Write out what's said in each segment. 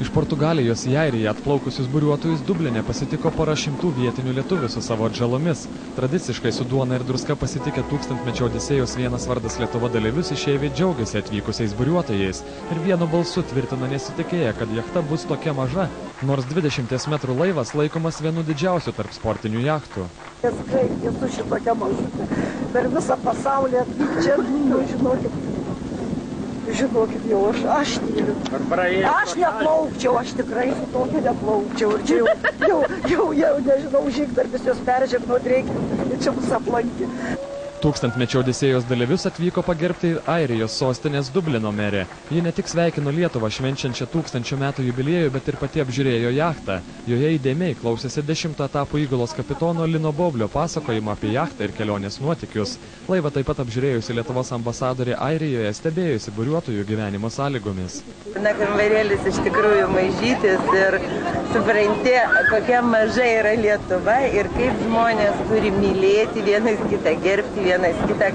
Iš Portugalijos į Airiją atplaukusius buriuotojus Dubline pasitiko pora šimtų vietinių lietuvių su savo atžalomis. Tradiciškai su duona ir druska pasitikę tūkstantmečio Odisėjos vienas vardas Lietuva dalyvius išeiviai džiaugiasi atvykusiais buriuotojais ir vienu balsu tvirtina nesitikėję, kad jachta bus tokia maža, nors 20 metrų laivas laikomas vienu didžiausių tarp sportinių jachtų. Esu šitokia mažutė. Per visą pasaulį atvykti čia, žinokit, jau aš myliu. Aš neplaukčiau, aš tikrai su tokia neplaukčiau. Ir čia jau nežinau, žygdarbis jos peržegno reikia ir čia mus aplankė. Tūkstantmečio Odisėjos dalyvius atvyko pagerbti ir Airijos sostinės Dublino merė. Ji ne tik sveikino Lietuvą švenčiančią 1000 metų jubiliejų, bet ir pati apžiūrėjo jachtą. Joje įdėmiai klausėsi 10 etapų įgulos kapitono Lino Boblio pasakojimo apie jachtą ir kelionės nuotykius. Laivą taip pat apžiūrėjusi Lietuvos ambasadorė Airijoje stebėjusi buriuotojų gyvenimo sąlygomis. Na, kambarėlis iš tikrųjų mažytis ir supranti, kokia maža yra Lietuva ir kaip žmonės turi mylėti vienas kitą, gerbti vienas kitą,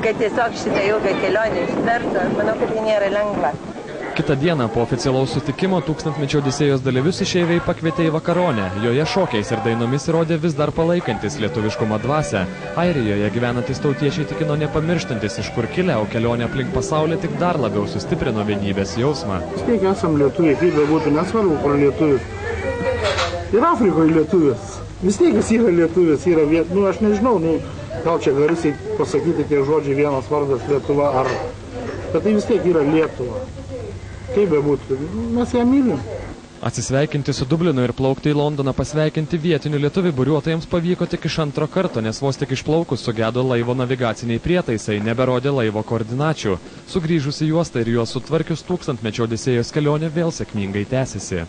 kad tiesiog šitą ilgą kelionę ištvertų. Aš manau, kad tai nėra lengva. Kitą dieną po oficialaus sutikimo tūkstantmečio Odisėjos dalyvius išeiviai pakvietė į vakaronę. Joje šokiais ir dainomis įrodė vis dar palaikantis lietuviškumo dvasią. Airijoje gyvenantis tautiečiai tikino nepamirštantis, iš kur kilę, o kelionė aplink pasaulį tik dar labiau sustiprino vienybės jausmą. Vis tiek esam lietuviai, kaip bebūtų, nesvarbu, kur lietuvis. Ir Afrikoje lietuvis. Vis tiek jis yra lietuvis, yra aš nežinau, gal čia garsiai pasakyti tie žodžiai vienas vardas Lietuva, bet tai vis tiek yra Lietuva. Kaip bebūtų, mes ją mylim. Atsisveikinti su Dublinu ir plaukti į Londoną pasveikinti vietinių lietuvių buriuotojams pavyko tik iš antro karto, nes vos tik išplaukus sugedo laivo navigaciniai prietaisai, neberodė laivo koordinačių. Sugrįžusi juostą ir juos sutvarkius tūkstantmečio Odisėjos kelionė vėl sėkmingai tęsiasi.